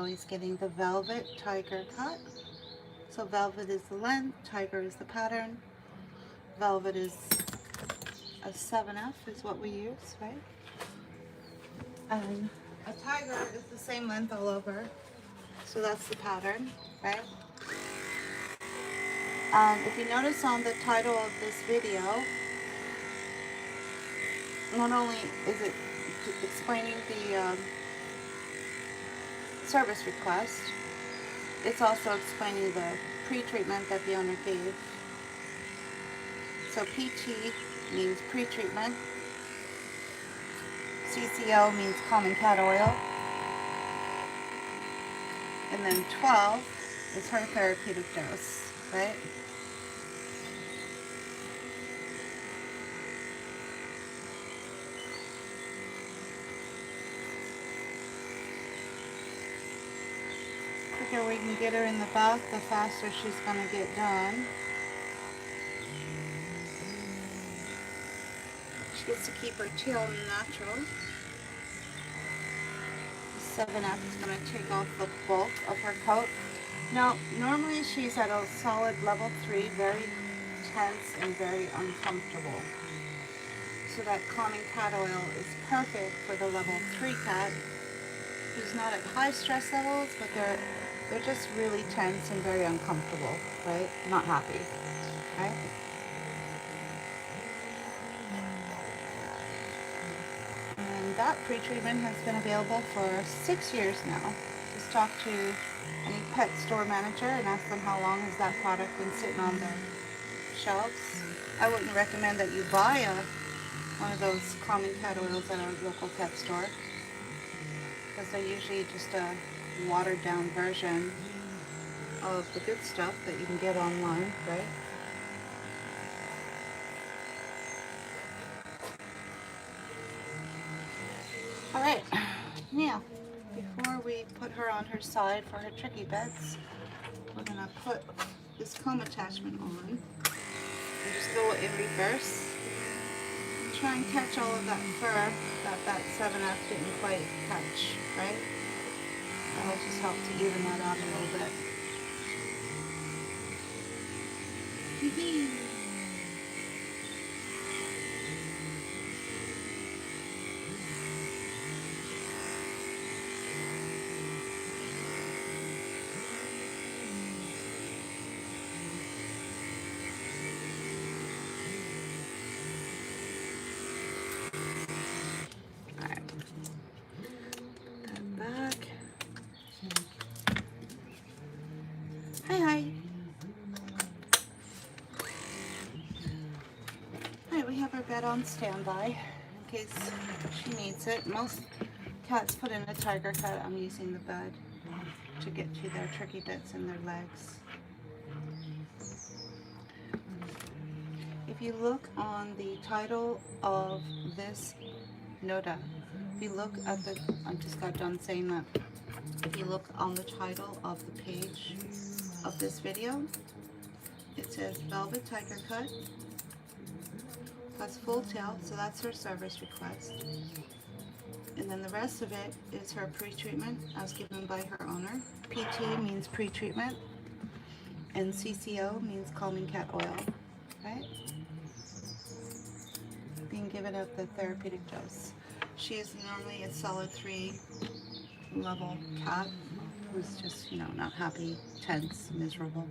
always getting the velvet tiger cut. So velvet is the length, tiger is the pattern. Velvet is a 7F is what we use, right? And a tiger is the same length all over. So that's the pattern, right? If you notice on the title of this video, not only is it explaining the service request, it's also explaining the pre-treatment that the owner gave. So PT means pre-treatment, CCO means common cat oil, and then 12 is her therapeutic dose, right? The quicker we can get her in the bath, the faster she's going to get done. She gets to keep her tail natural. The 7F is going to take off the bulk of her coat. Now, normally she's at a solid level 3, very tense and very uncomfortable. So that common cat oil is perfect for the level 3 cat who's not at high stress levels, but they're just really tense and very uncomfortable, right? Not happy, right? And that pre-treatment has been available for 6 years now. Just talk to any pet store manager and ask them how long has that product been sitting on their shelves. I wouldn't recommend that you buy one of those common cat oils at a local pet store, because they're usually just a watered down version of the good stuff that you can get online, right? Alright, now before we put her on her side for her tricky beds, we're going to put this comb attachment on and just go in reverse. Try and catch all of that fur that 7F didn't quite catch, right? That'll just help to even that out a little bit. Hi. Alright, we have our bed on standby in case she needs it. Most cats put in a tiger cut. I'm using the bed to get to their tricky bits in their legs. If you look on the title of this Noda, if you look at the, I just got done saying that, if you look on the title of the page of this video, it says Velvet Tiger Cut plus full tail, so that's her service request. And then the rest of it is her pre-treatment as given by her owner. PT means pre-treatment, and CCO means calming cat oil, right? Being given at the therapeutic dose. She is normally a solid 3 level cat who's just, you know, not happy, tense, miserable.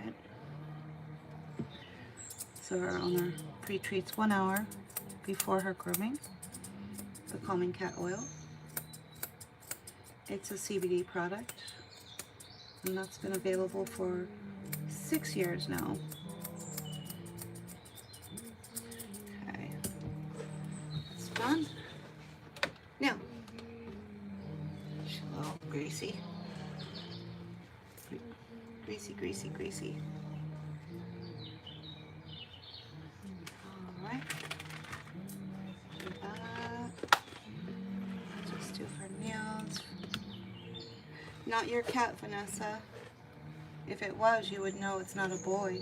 Right? So our owner pre-treats 1 hour before her grooming, the calming cat oil. It's a CBD product, and that's been available for 6 years now. Okay, that's done. Now, she's a little greasy. Greasy, greasy, greasy. Alright. Do that. Just do her nails. Not your cat, Vanessa. If it was, you would know it's not a boy.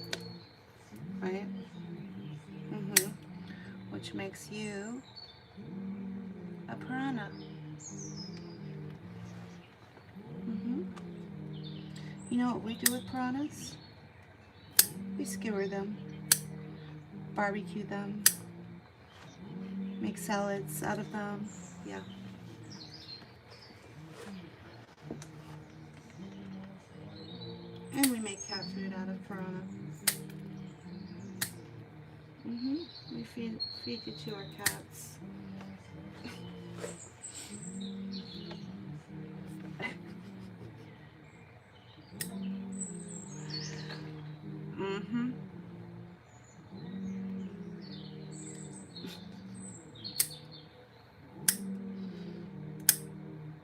Right? Which makes you a piranha. You know what we do with piranhas? We skewer them, barbecue them, make salads out of them. Yeah. And we make cat food out of piranha. We feed it to our cats.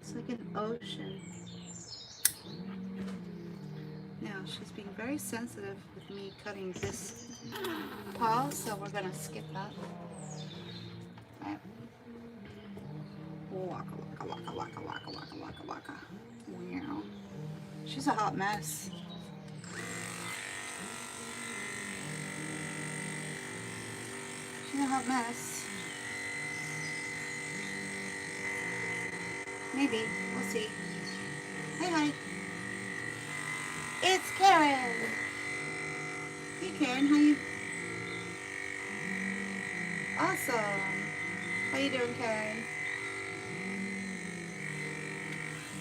It's like an ocean. Now she's being very sensitive with me cutting this paw, so we're gonna skip that. Right. Waka waka waka waka waka waka waka waka. Wow. She's a hot mess. She's a hot mess. Maybe. We'll see. Hey, hi. It's Karen. Hey, Karen. How you? Awesome. How you doing, Karen?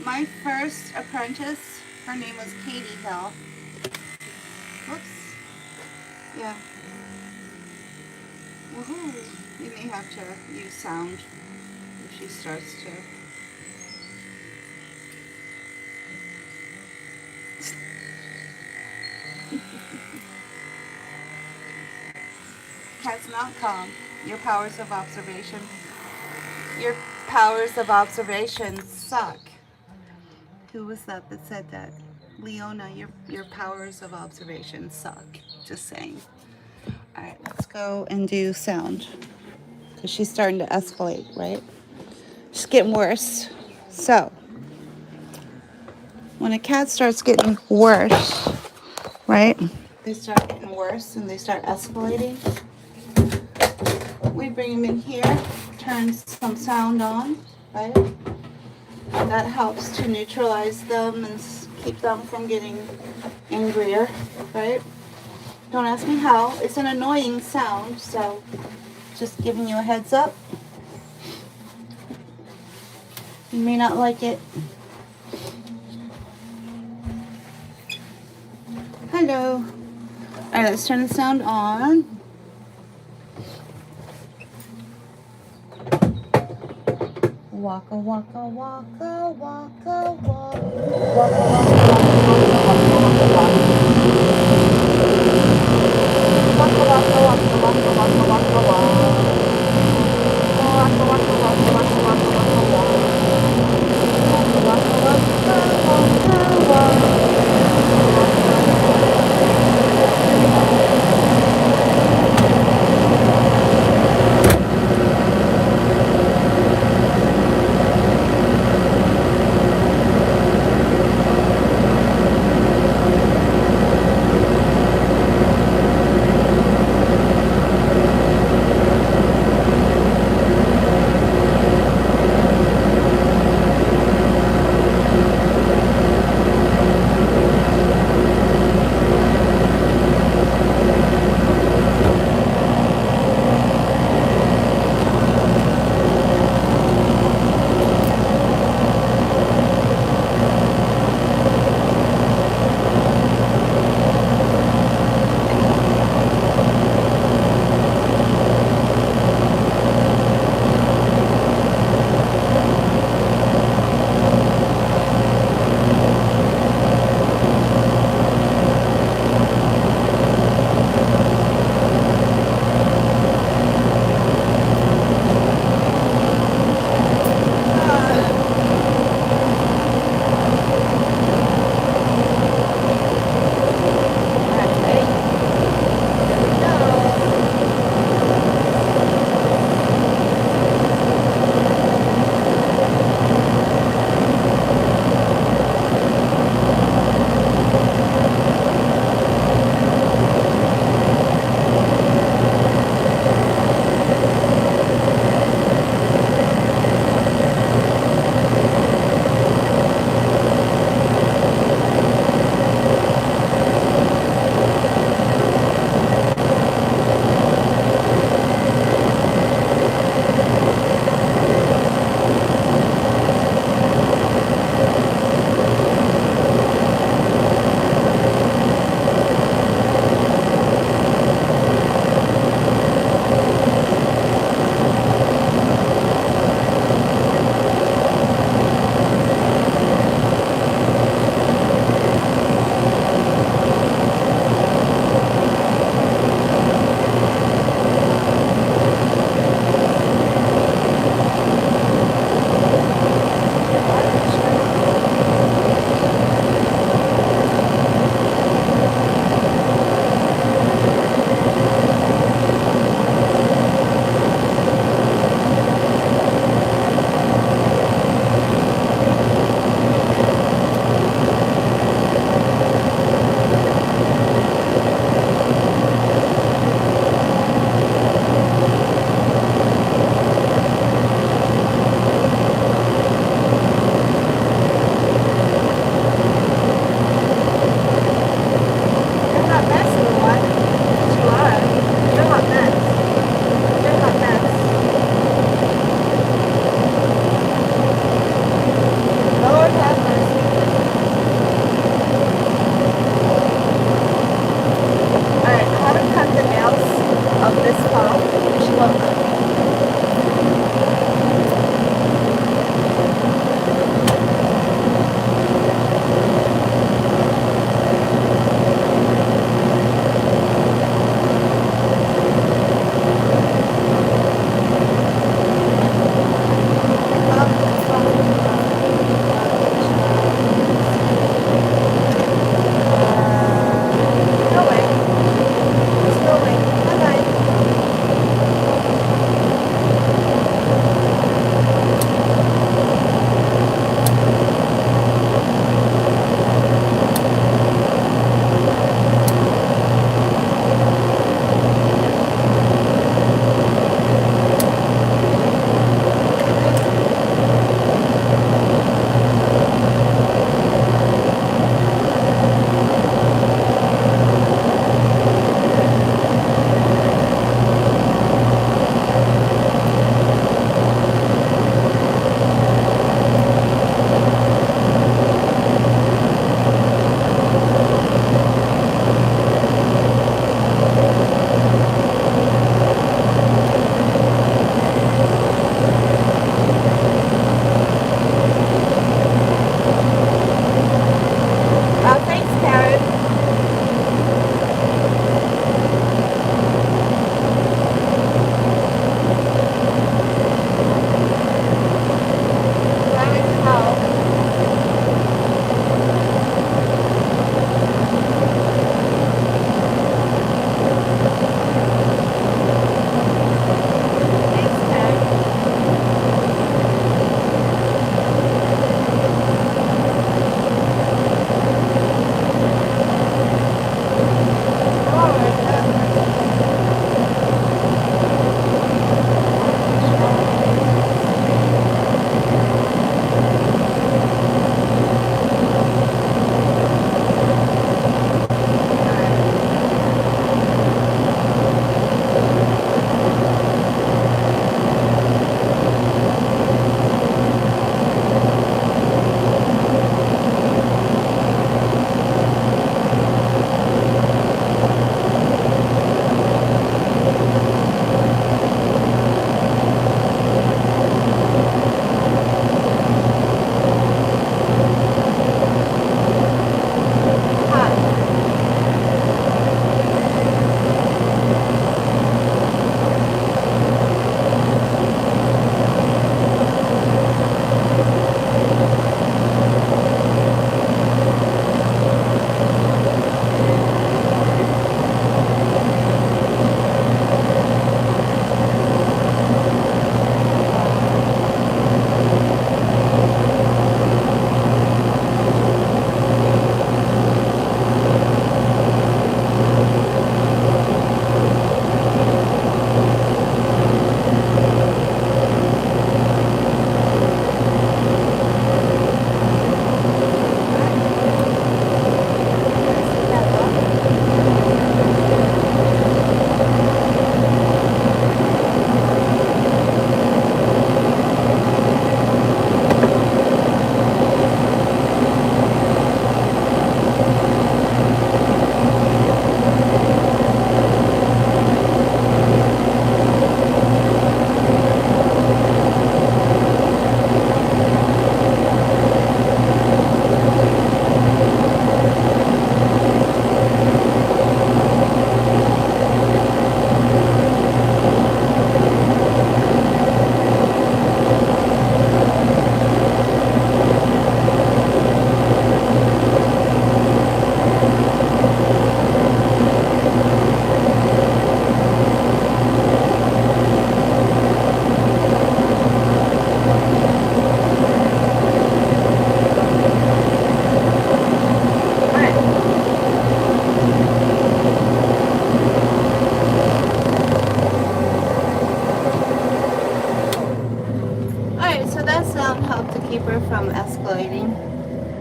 My first apprentice, her name was Katie Hill. Whoops. Yeah. Woohoo. You may have to use sound if she starts to. Cat's not calm. Your powers of observation. Your powers of observation suck. Who was that said that? Leona, your powers of observation suck. Just saying. Alright, let's go and do sound. Because she's starting to escalate, right? She's getting worse. So, when a cat starts getting worse, right? They start getting worse and they start escalating. We bring them in here, turn some sound on, right? That helps to neutralize them and keep them from getting angrier, right? Don't ask me how. It's an annoying sound, so just giving you a heads up. You may not like it. Hello. Alright, let's turn the sound on. Waka waka waka waka waka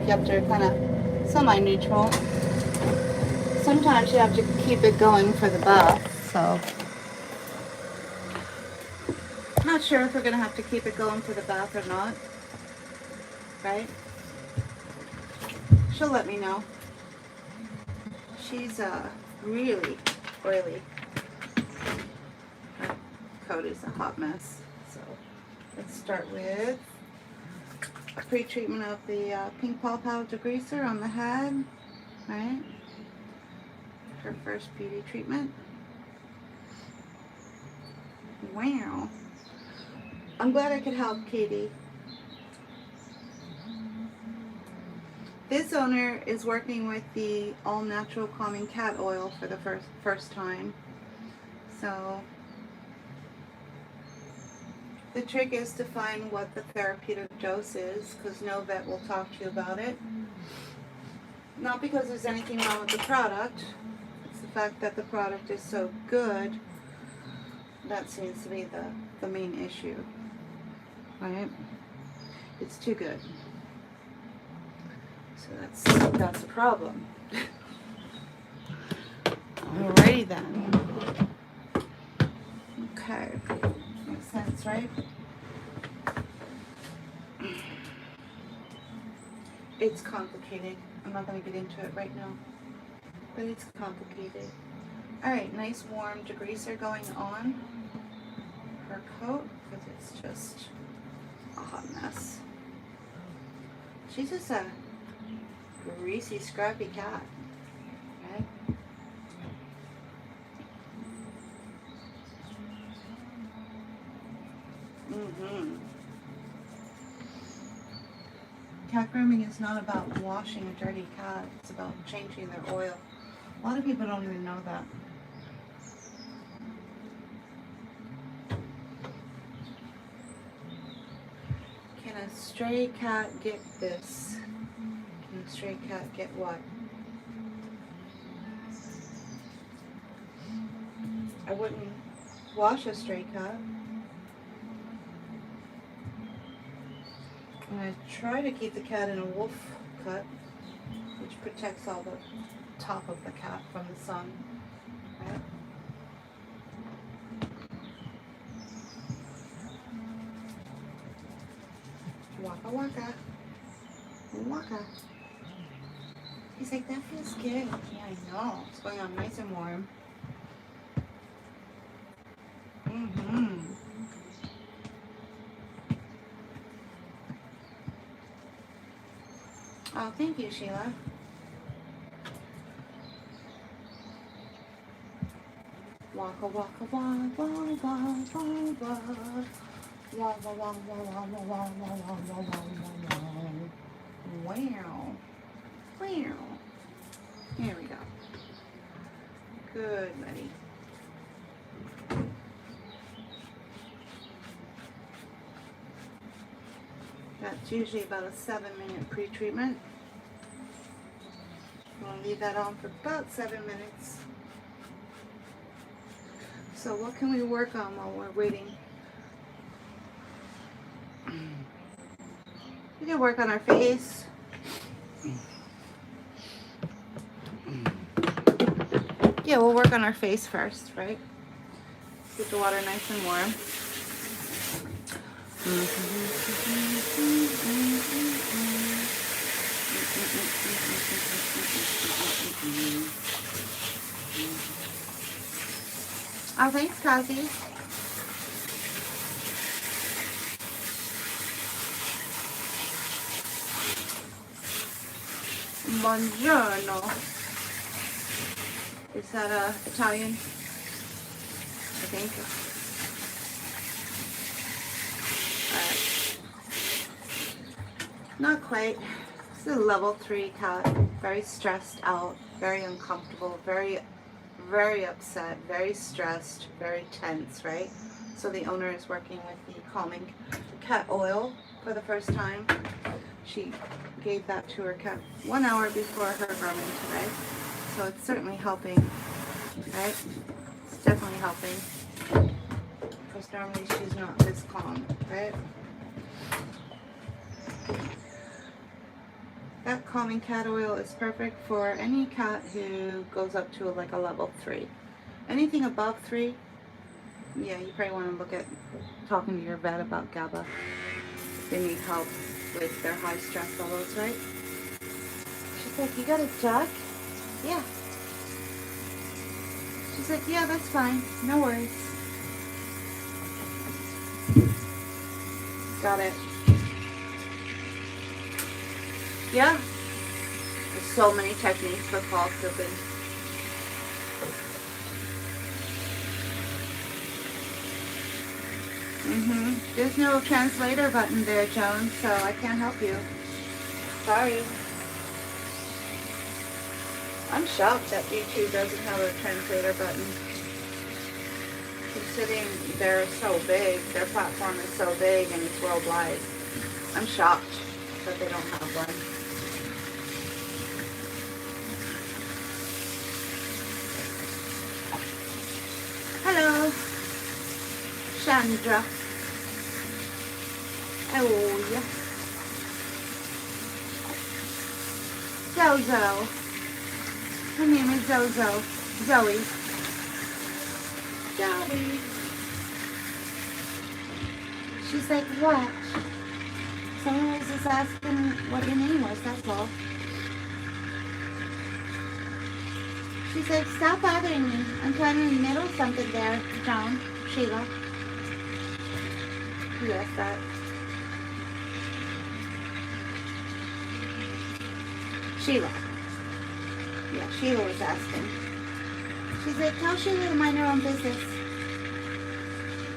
kept her kind of semi-neutral. Sometimes you have to keep it going for the bath, so not sure if we're gonna have to keep it going for the bath or not, right? She'll let me know. She's really oily. Her coat is a hot mess. So let's start with a pre-treatment of the pink paw powder degreaser on the head, right? Her first beauty treatment. Wow. I'm glad I could help Katie. This owner is working with the all-natural calming cat oil for the first time. So the trick is to find what the therapeutic dose is, because no vet will talk to you about it. Not because there's anything wrong with the product. It's the fact that the product is so good. That seems to be the main issue. Right? It's too good. So that's a problem. Alrighty then. Okay. Makes sense, right? It's complicated. I'm not going to get into it right now. But it's complicated. Alright, nice warm degreaser going on her coat, because it's just a hot mess. She's just a greasy, scrappy cat, right? Cat grooming is not about washing a dirty cat, it's about changing their oil. A lot of people don't even know that. Can a stray cat get this? Can a stray cat get what? I wouldn't wash a stray cat. And I try to keep the cat in a wolf cut, which protects all the top of the cat from the sun. Right? Waka waka. Waka. He's like, that feels good. Yeah, I know. It's going on nice and warm. Oh, thank you, Sheila. Waka waka wah wah wah wah wah. Wah wah wah wah wah wah wah wah wah wah. Wow. Wow. Here we go. Good, buddy. That's usually about a 7-minute pre-treatment. I'm going to leave that on for about 7 minutes. So what can we work on while we're waiting? We can work on our face. Yeah, we'll work on our face first, right? Get the water nice and warm. Oh, thanks, Kazi. Buongiorno. Is that Italian? I think. Not quite. This is a level 3 cat. Very stressed out, very uncomfortable, very upset, very stressed, very tense, right? So the owner is working with the calming cat oil for the first time. She gave that to her cat 1 hour before her grooming today. So it's certainly helping, right? It's definitely helping. Because normally she's not this calm, right? That calming cat oil is perfect for any cat who goes up to like a level 3. Anything above 3, yeah, you probably want to look at talking to your vet about GABA. They need help with their high stress levels, right? She's like, you got a duck? Yeah. She's like, yeah, that's fine. No worries. Got it. Yeah. There's so many techniques for call slipping. There's no translator button there, Joan, so I can't help you. Sorry. I'm shocked that YouTube doesn't have a translator button. Considering they're so big, their platform is so big and it's worldwide. I'm shocked that they don't have one. Hello, Chandra. Oh, yeah. Zozo. Her name is Zozo. Zoe. Zoe. She's like, what? Someone was just asking what your name was, that's all. She's like, stop bothering me. I'm trying to knittle something there, John. Sheila. Who asked that? Sheila. Yeah, Sheila was asking. She's like, tell Sheila to mind her own business.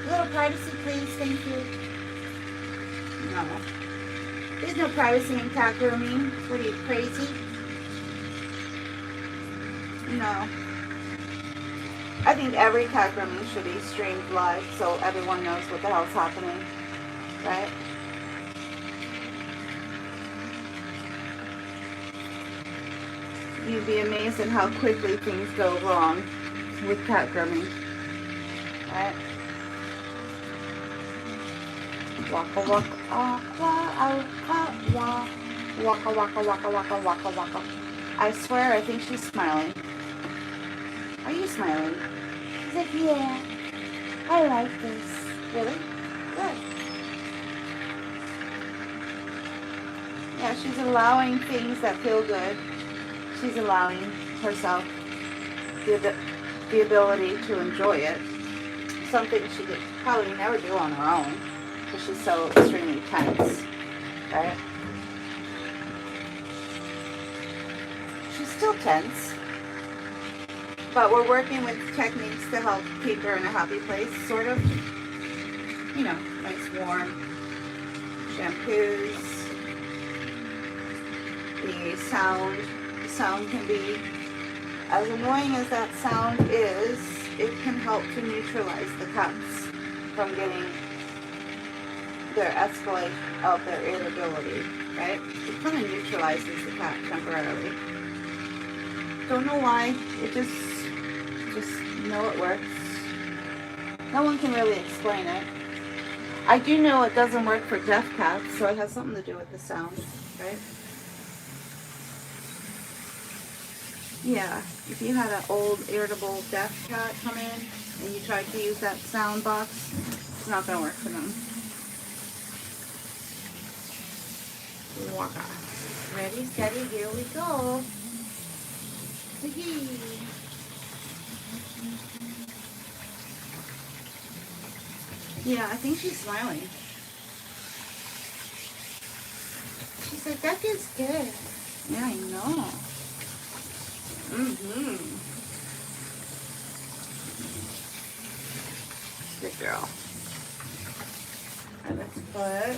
A little privacy, please. Thank you. No. There's no privacy in cat grooming. What are you, crazy? No. I think every cat grooming should be streamed live so everyone knows what the hell's happening. Right? You'd be amazed at how quickly things go wrong with cat grooming. Right? Waka waka waka waka waka waka waka waka. I swear I think she's smiling. Are you smiling? She's like, yeah, I like this. Really? Good. Yeah, she's allowing things that feel good. She's allowing herself the ability to enjoy it. Something she could probably never do on her own because she's so extremely tense, right? She's still tense, but we're working with techniques to help keep her in a happy place, sort of. You know, nice warm shampoos. The sound can be, as annoying as that sound is, it can help to neutralize the cats from getting their escalation of their irritability, right? It kind of neutralizes the cat temporarily. Don't know why, it just know it works. No one can really explain it. I do know it doesn't work for deaf cats, so it has something to do with the sound, right? Yeah, if you had an old irritable deaf cat come in and you tried to use that sound box, it's not going to work for them. Waka. Ready, steady, here we go. Yeah, I think she's smiling. She's like, that feels good. Yeah, I know. Good girl. Alright, let's put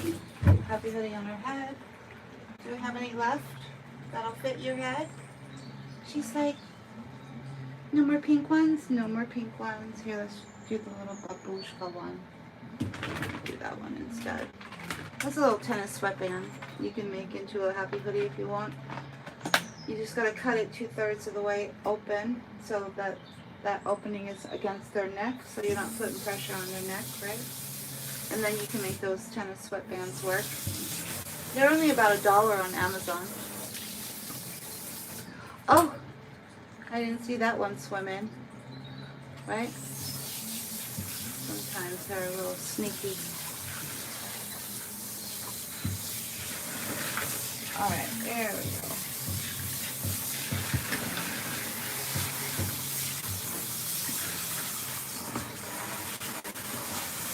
Happy Hoodie on her head. Do we have any left that'll fit your head? She's like, no more pink ones? No more pink ones. Here, let's do the little babushka one. Do that one instead. That's a little tennis sweatband you can make into a Happy Hoodie if you want. You just gotta cut it 2/3 of the way open so that that opening is against their neck, so you're not putting pressure on their neck, right? And then you can make those tennis sweatbands work. They're only about $1 on Amazon. Oh, I didn't see that one swim in. Right? Sometimes they're a little sneaky. Alright, there we go.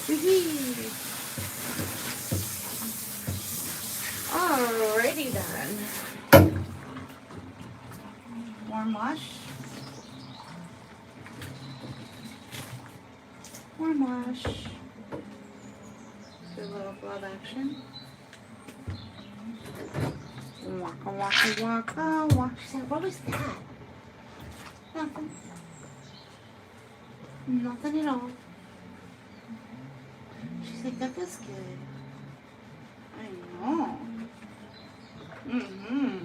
Wee-hee. Alrighty then. Warm wash. Warm wash. Do a little glove action. Waka waka waka waka. She said, what was that? Nothing. Nothing at all. She's like, that feels good. I know. Mm-hmm.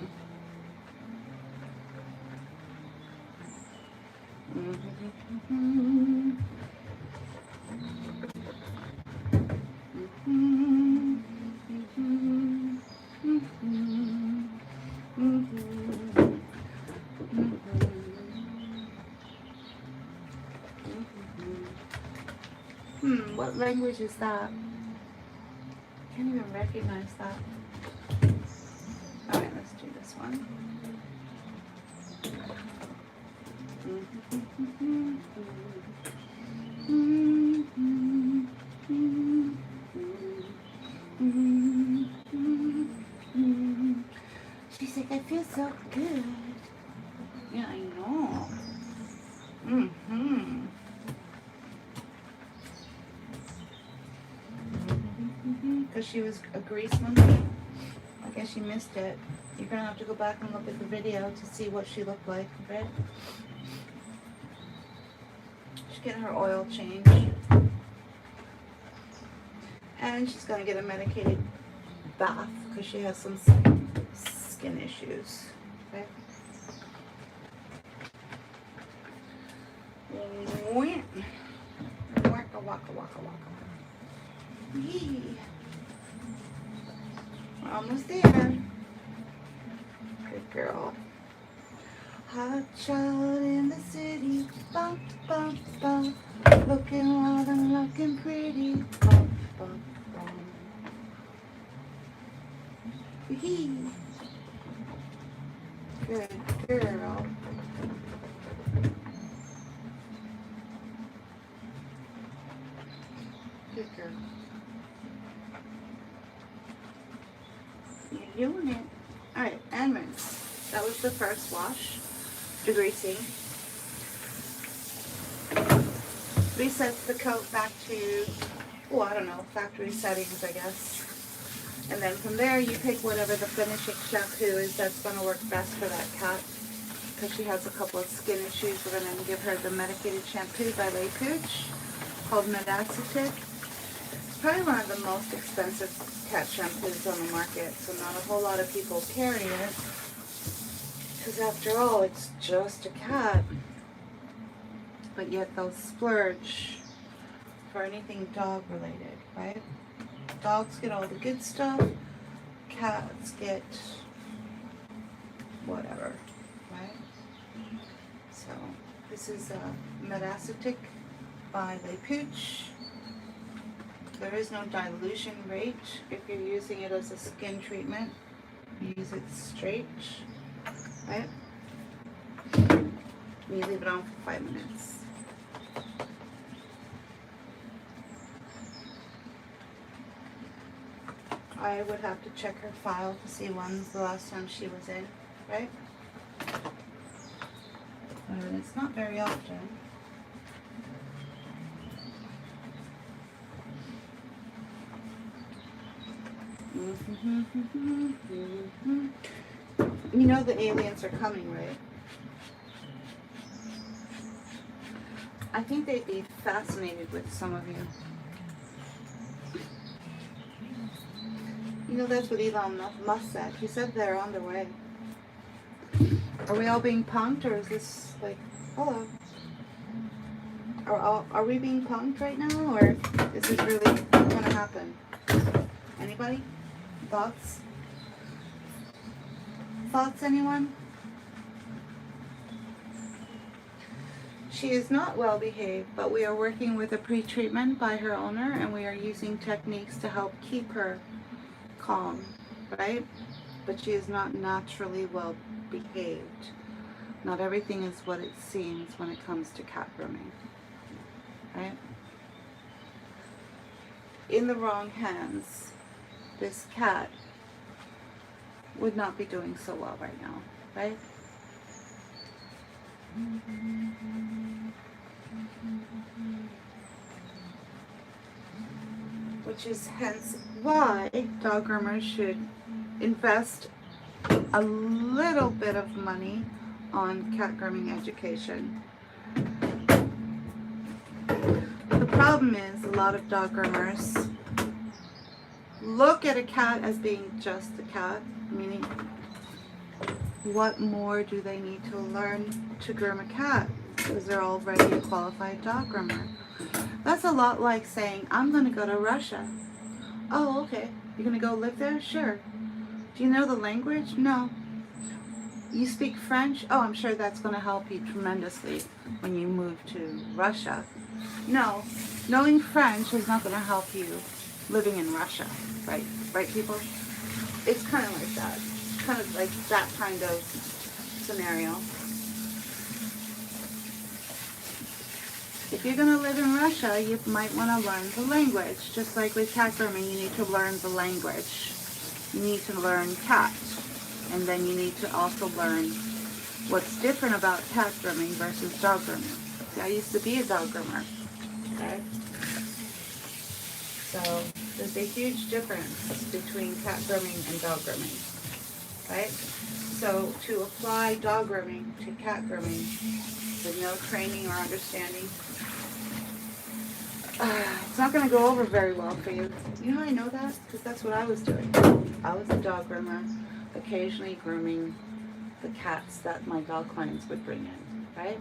Mm-hmm. What language is that? Can't even recognize that. Alright, let's do this one. She's like, I feel so good. Yeah, I know. Because she was a grease monkey. I guess she missed it. You're going to have to go back and look at the video to see what she looked like, right? She's getting her oil changed. And she's going to get a medicated bath because she has some skin issues. Okay? Waka waka waka waka. Yee. We're almost there. Good girl. Hot child in the city. Bum, bum, bum. Looking wild and looking pretty. Bum, bum, bum. Yee. Good girl. Good girl. You're doing it. Alright, and rinse. That was the first wash. Degreasing. Resets the coat back to, oh, I don't know, factory settings, I guess. And then from there, you pick whatever the finishing shampoo is that's going to work best for that cat. Because she has a couple of skin issues, we're going to give her the medicated shampoo by Le Pooch called Medacetic. Probably one of the most expensive cat shampoos on the market, so not a whole lot of people carry it. Because after all, it's just a cat. But yet they'll splurge for anything dog related, right? Dogs get all the good stuff, cats get whatever, right? So this is a Medacetic by Le Pooch. There is no dilution rate if you're using it as a skin treatment. Use it straight, right? You leave it on for 5 minutes. I would have to check her file to see when's the last time she was in, right? And it's not very often. You know the aliens are coming, right? I think they'd be fascinated with some of you. You know, that's what Elon Musk said. He said they're on their way. Are we all being punked, or is this like, hello? Are we being punked right now, or is this really going to happen? Anybody? Thoughts? Thoughts, anyone? She is not well behaved, but we are working with a pre-treatment by her owner, and we are using techniques to help keep her calm, right? But she is not naturally well behaved. Not everything is what it seems when it comes to cat grooming, right? In the wrong hands, this cat would not be doing so well right now, right? Which is hence why dog groomers should invest a little bit of money on cat grooming education. The problem is a lot of dog groomers look at a cat as being just a cat, meaning what more do they need to learn to groom a cat? Because they're already a qualified dog groomer. That's a lot like saying, I'm going to go to Russia. Oh, okay. You're going to go live there? Sure. Do you know the language? No. You speak French? Oh, I'm sure that's going to help you tremendously when you move to Russia. No. Knowing French is not going to help you living in Russia. Right? Right, people? It's kind of like that. Kind of like that kind of scenario. If you're going to live in Russia, you might want to learn the language. Just like with cat grooming, you need to learn the language. You need to learn cat. And then you need to also learn what's different about cat grooming versus dog grooming. See, I used to be a dog groomer. Okay? So there's a huge difference between cat grooming and dog grooming. Right? So to apply dog grooming to cat grooming with no training or understanding, it's not going to go over very well for you. You know how I know that? Because that's what I was doing. I was a dog groomer, occasionally grooming the cats that my dog clients would bring in, right?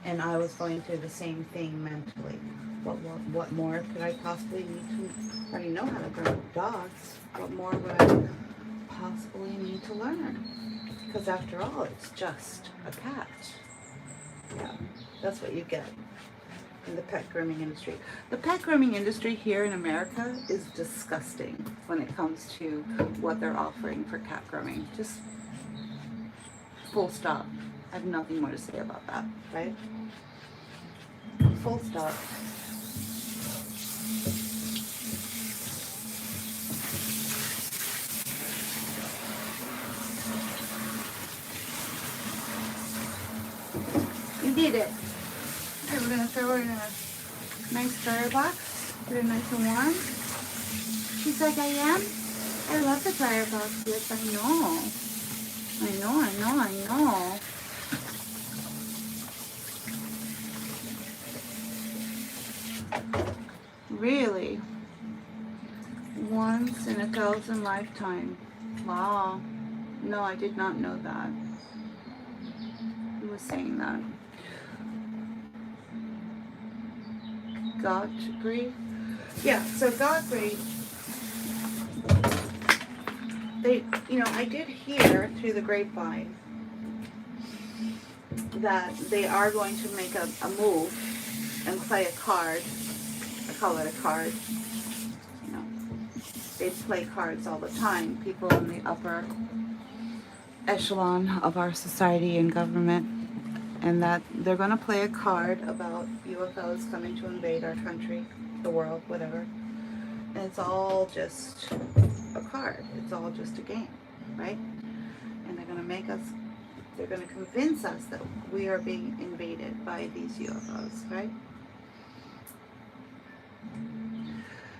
And I was going through the same thing mentally. What more could I possibly need to, I already know how to groom dogs. What more would I possibly need to learn? Because after all, it's just a cat. Yeah, that's what you get in the pet grooming industry. The pet grooming industry here in America is disgusting when it comes to what they're offering for cat grooming. Just full stop. I have nothing more to say about that, right? Full stop. You did it. Okay, we're gonna throw her in a nice starter box. Get her nice and warm. She's like, I am? I love the starter box. Yes, I know. I know. Really? Once in 1,000 lifetime. Wow. No, I did not know that. Who was saying that? Godfrey? Yeah, so Godfrey, I did hear through the grapevine that they are going to make a move and play a card. I call it a card. They play cards all the time. People in the upper echelon of our society and government. And that they're going to play a card about UFOs coming to invade our country, the world, whatever. And it's all just a card. It's all just a game, right? And they're going to convince us that we are being invaded by these UFOs, right?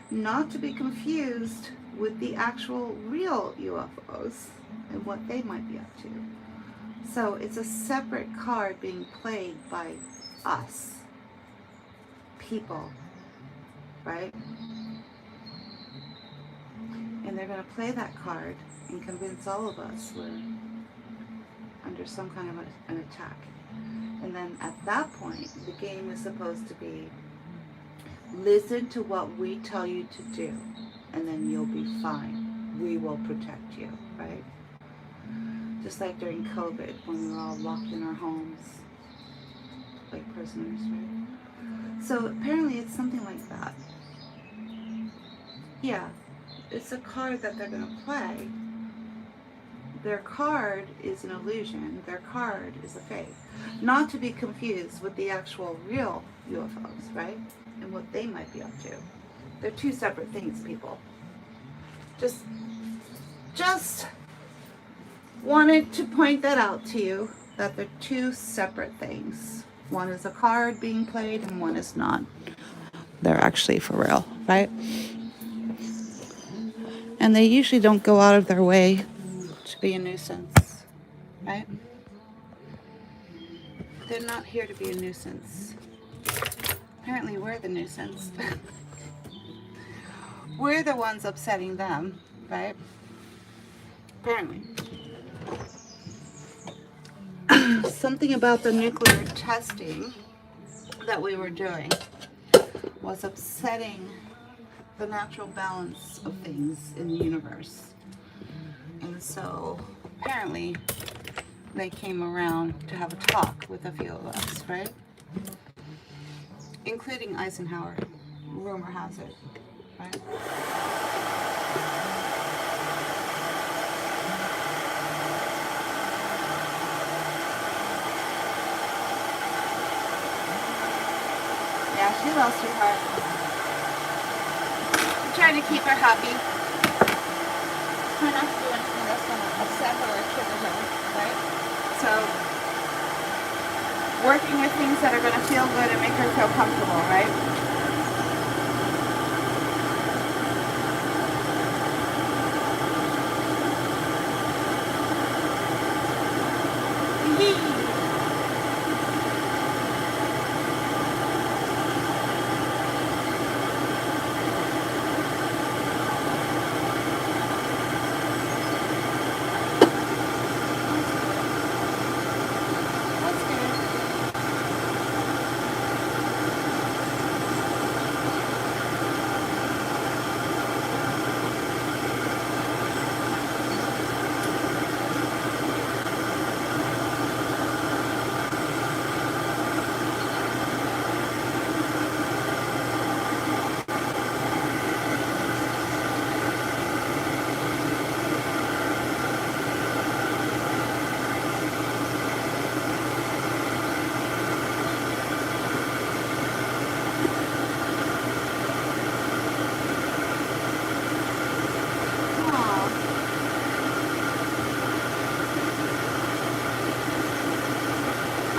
Not to be confused with the actual real UFOs and what they might be up to. So it's a separate card being played by us, people, right? And they're going to play that card and convince all of us we're under some kind of an attack. And then at that point, the game is supposed to be, listen to what we tell you to do, and then you'll be fine. We will protect you, right? Just like during COVID, when we were all locked in our homes, like prisoners, right? So apparently it's something like that. Yeah, it's a card that they're going to play. Their card is an illusion. Their card is a fake. Not to be confused with the actual real UFOs, right? And what they might be up to. They're two separate things, people. Just wanted to point that out to you, that they're two separate things. One is a card being played and one is not. They're actually for real, right? And they usually don't go out of their way to be a nuisance, right? They're not here to be a nuisance. Apparently we're the nuisance. We're the ones upsetting them, right? Apparently. Something about the nuclear testing that we were doing was upsetting the natural balance of things in the universe. And so apparently they came around to have a talk with a few of us, right? Including Eisenhower, rumor has it, right? Yeah, she lost her heart. I'm trying to keep her happy. Try not to do anything that's going to upset her or trigger her, right? So, working with things that are going to feel good and make her feel comfortable, right?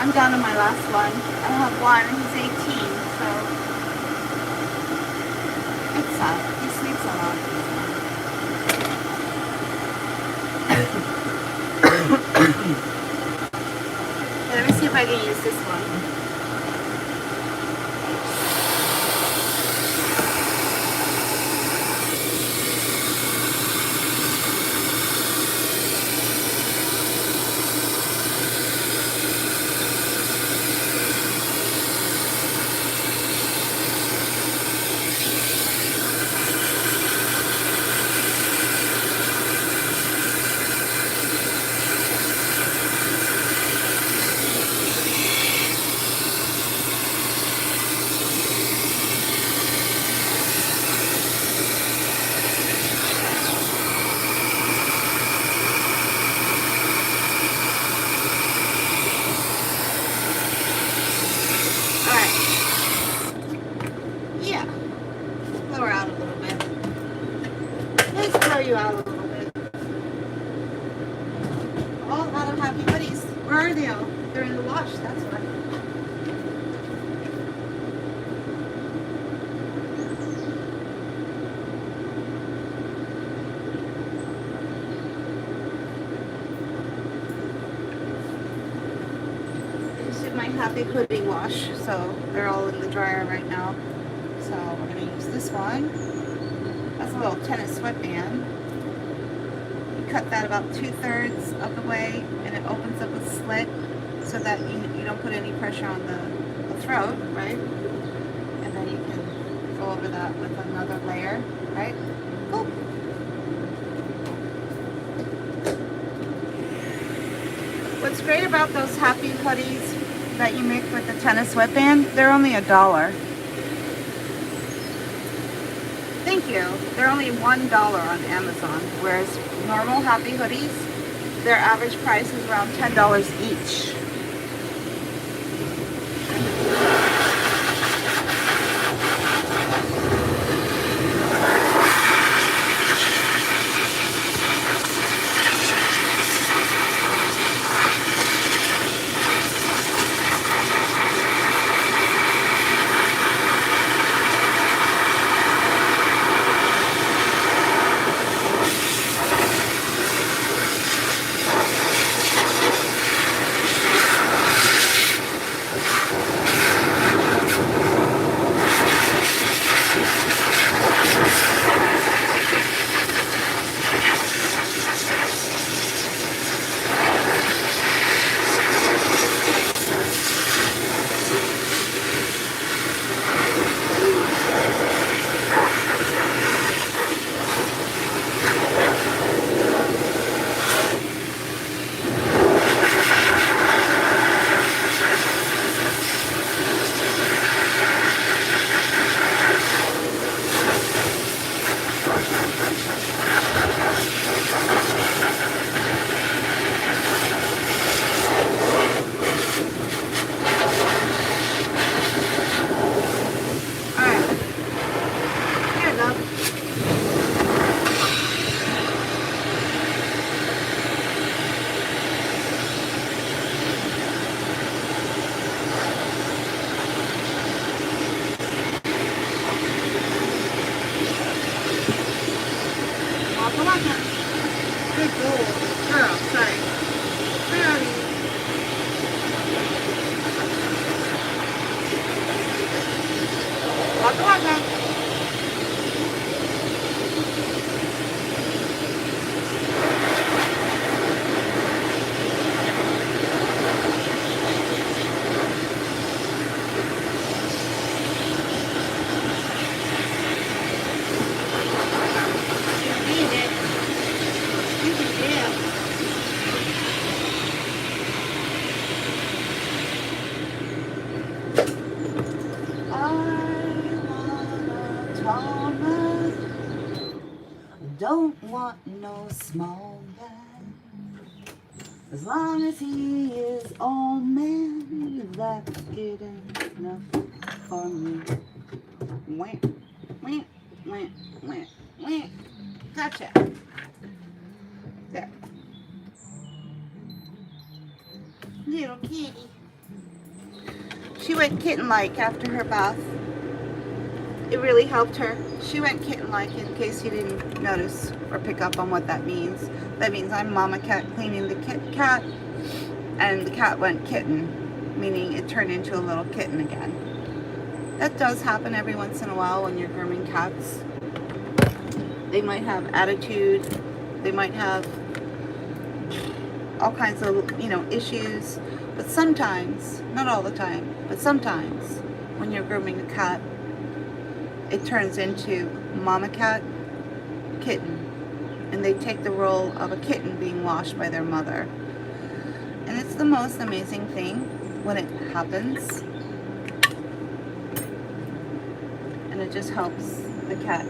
I'm down to my last one. I have one, he's 18, so it's sad. He sleeps a lot. Let me see if I can use this one. You out a little bit. All out of happy buddies. Where are they all? They're in the wash, that's why. This is my happy hoodie wash, so they're all in the dryer right now. So we're going to use this one. That's a little tennis sweatband. Cut that about 2/3 of the way, and it opens up a slit so that you don't put any pressure on the throat, right? And then you can go over that with another layer, right? Cool. What's great about those happy hoodies that you make with the tennis sweatband, they're only $1. Thank you. They're only $1 on Amazon, whereas normal Happy hoodies, their average price is around $10 each. Don't want no small man. As long as he is old man, that's good enough for me. Wah, wah, wah, wah, wah. Gotcha. There. Little kitty. She went kitten-like after her bath. It really helped her. She went kitten-like, in case you didn't notice or pick up on what that means. That means I'm mama cat cleaning the cat, and the cat went kitten, meaning it turned into a little kitten again. That does happen every once in a while when you're grooming cats. They might have attitude. They might have all kinds of, issues. But sometimes, not all the time, but sometimes when you're grooming a cat, it turns into mama cat, kitten, and they take the role of a kitten being washed by their mother. And it's the most amazing thing when it happens, and it just helps the cat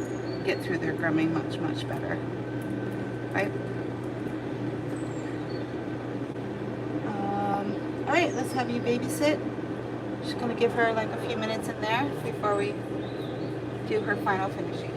get through their grooming much, much better, right? All right, let's have you babysit. Just gonna give her like a few minutes in there before we do her final finishings.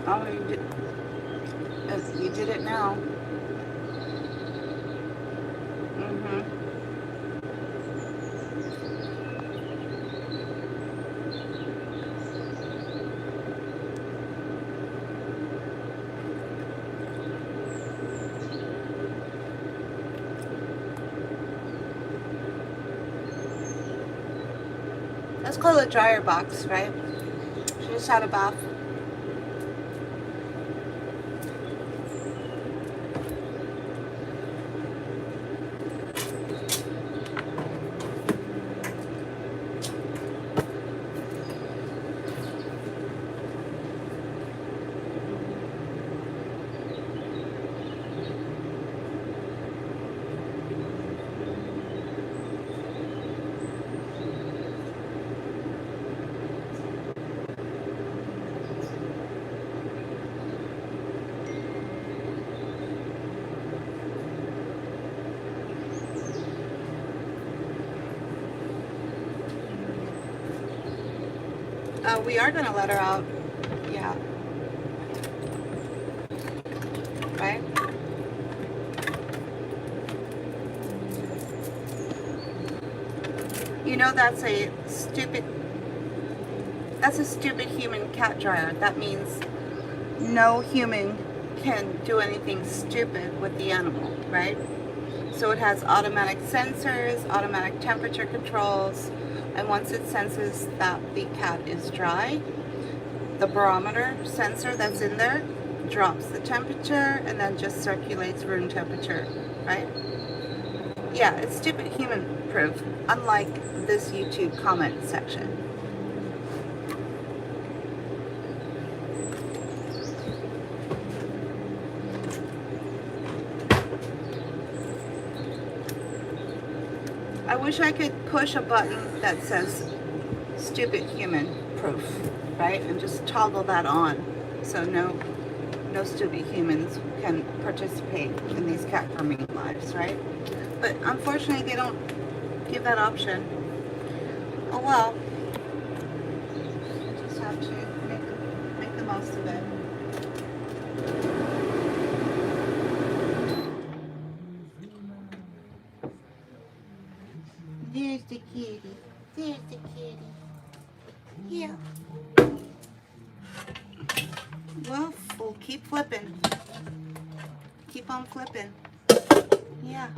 Oh, you did it now. Mm-hmm. Let's call it dryer box, right? She just had a bath. We are going to let her out. Yeah. Right? You know that's a stupid human cat dryer. That means no human can do anything stupid with the animal, right? So it has automatic sensors, automatic temperature controls, and once it senses that the cat is dry, the barometer sensor that's in there drops the temperature and then just circulates room temperature, right? Yeah, it's stupid human proof, unlike this YouTube comment section. I wish I could push a button that says stupid human proof, right? And just toggle that on so no stupid humans can participate in these cat grooming lives, right? But unfortunately they don't give that option. Oh well. You just have to make the most of it. There's the kitty. There's the kitty. Yeah. Well, we'll keep flipping. Keep on flipping. Yeah.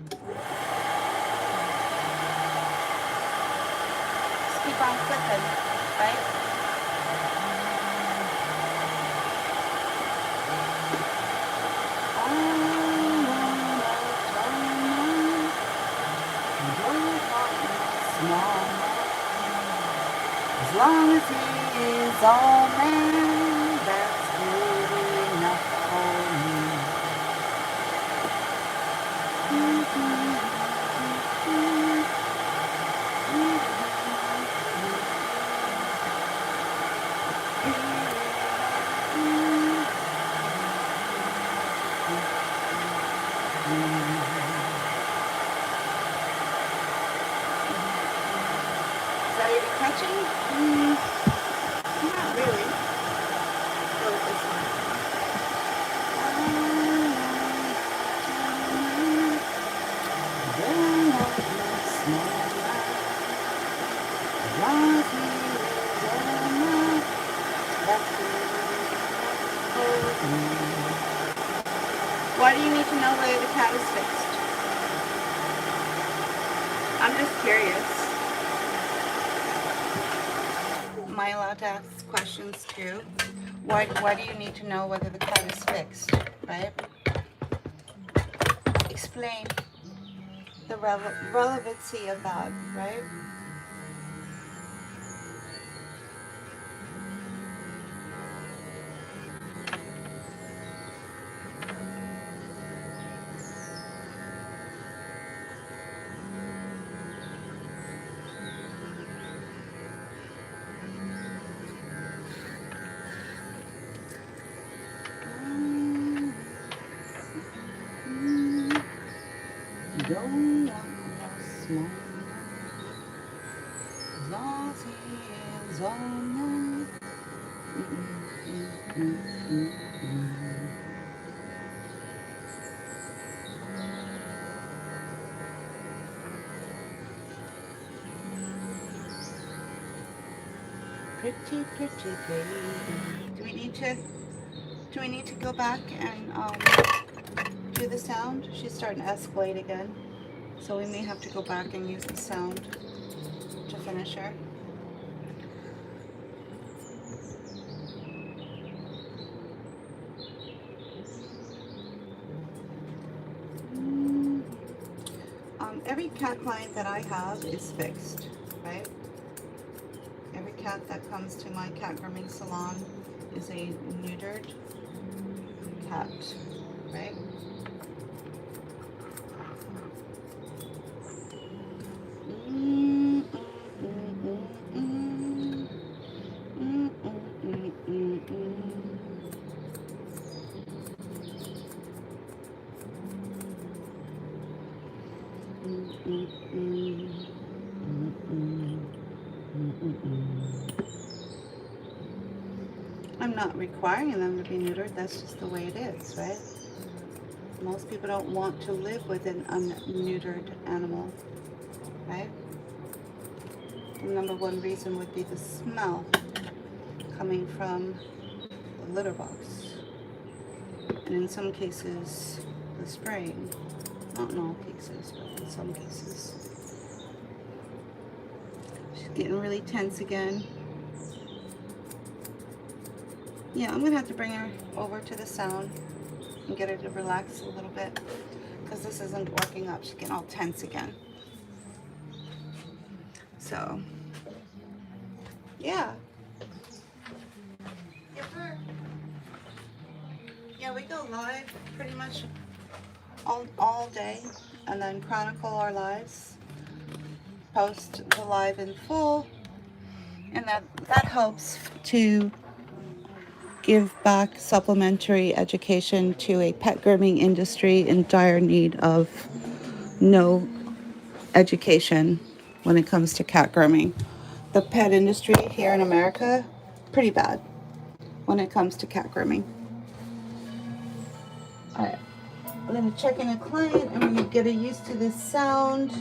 Just keep on flipping, right? As long as he is all man, that's good enough for me. Is that even catching? Not really. Go with this one. Why do you need to know whether the cat is fixed? I'm just curious. Am I allowed to ask questions too? Why do you need to know whether the cat is fixed, right? Explain the relevancy of that, right? long as he is on the pretty, pretty baby. Do we need to go back and do the sound? She's starting to escalate again. So we may have to go back and use the sound to finish her. Every cat client that I have is fixed, right? Every cat that comes to my cat grooming salon is a neutered cat, right? I'm not requiring them to be neutered, that's just the way it is, right? Most people don't want to live with an unneutered animal, right? The number one reason would be the smell coming from the litter box. And in some cases, the spraying. Not in all cases, but in some cases. She's getting really tense again. Yeah, I'm gonna have to bring her over to the sound and get her to relax a little bit because this isn't working up. She's getting all tense again. So, yeah. Yeah, we go live pretty much all day and then chronicle our lives, post the live in full, and that helps to give back supplementary education to a pet grooming industry in dire need of no education when it comes to cat grooming. The pet industry here in America, pretty bad when it comes to cat grooming. All right, we're gonna check in a client and we're gonna get her used to this sound.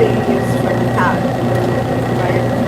being used for the cat, right?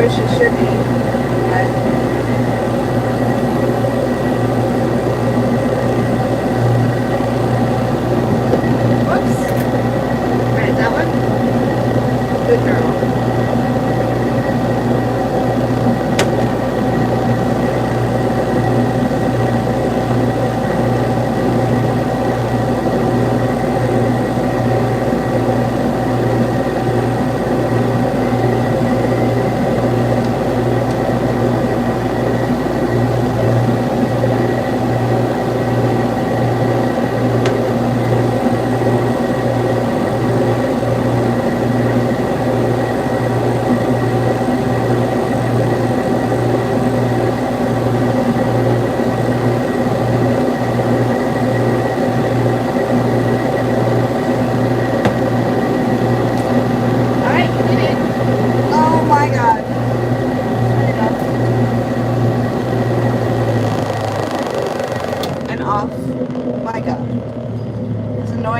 where she should be. But whoops. Right, that one? Good girl.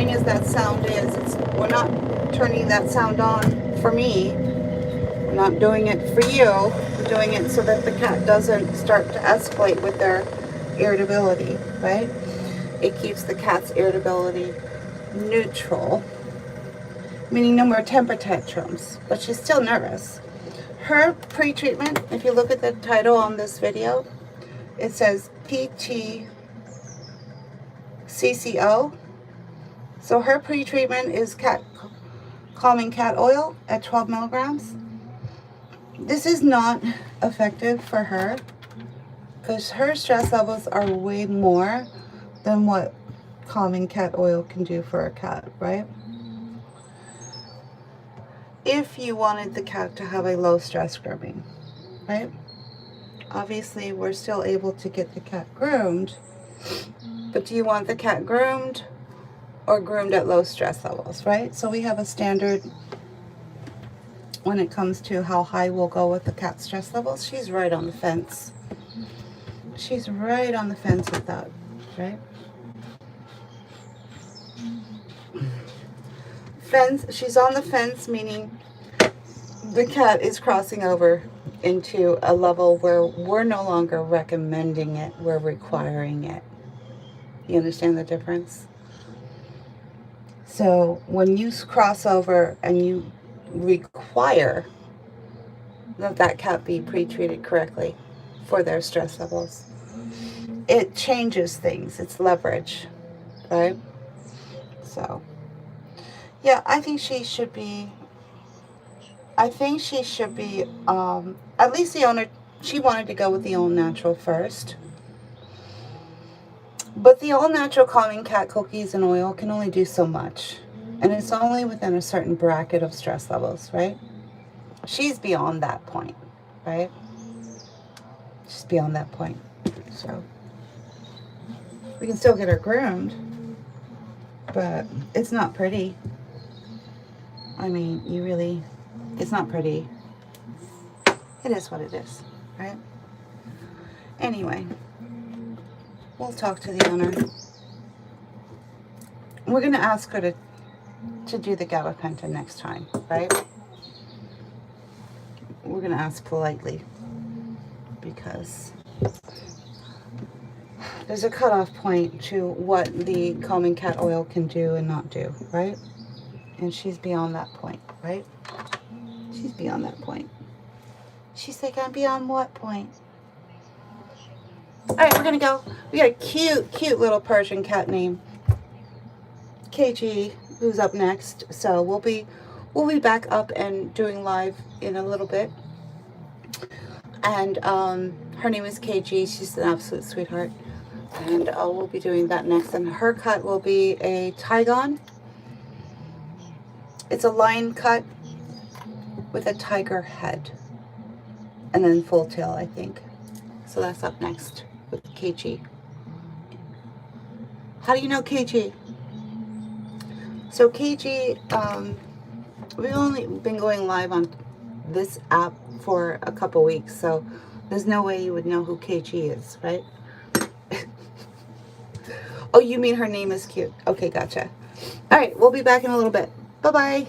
As that sound is, we're not turning that sound on for me. We're not doing it for you. We're doing it so that the cat doesn't start to escalate with their irritability, right? It keeps the cat's irritability neutral, meaning no more temper tantrums, but she's still nervous. Her pre-treatment, if you look at the title on this video, it says PTCCO. So her pre-treatment is calming cat oil at 12 milligrams. This is not effective for her because her stress levels are way more than what calming cat oil can do for a cat, right? If you wanted the cat to have a low stress grooming, right? Obviously, we're still able to get the cat groomed, but do you want the cat groomed or groomed at low stress levels, right? So we have a standard when it comes to how high we'll go with the cat stress levels. She's right on the fence. She's right on the fence with that, right? Fence, she's on the fence, meaning the cat is crossing over into a level where we're no longer recommending it, we're requiring it. You understand the difference? So when you cross over and you require that that cat be pre-treated correctly for their stress levels, it changes things. It's leverage, right? So, yeah, I think she should be, at least the owner, she wanted to go with the all-natural first. But the all-natural calming cat cookies and oil can only do so much. And it's only within a certain bracket of stress levels, right? She's beyond that point, right? She's beyond that point. So we can still get her groomed, but it's not pretty. I mean, it's not pretty. It is what it is, right? Anyway. We'll talk to the owner. We're going to ask her to do the gabapentin next time, right? We're going to ask politely because there's a cutoff point to what the calming cat oil can do and not do, right? And she's beyond that point, right? She's beyond that point. She's like, I'm beyond what point? All right, we're gonna go. We got a cute little Persian cat named KG, who's up next. So we'll be back up and doing live in a little bit. And her name is KG. She's an absolute sweetheart. And we'll be doing that next. And her cut will be a Tigon. It's a line cut with a tiger head, and then full tail, I think. So that's up next with KG. How do you know KG? So KG, we've only been going live on this app for a couple weeks, so there's no way you would know who KG is, right? Oh, you mean her name is cute. Okay, gotcha. All right, we'll be back in a little bit. Bye-bye.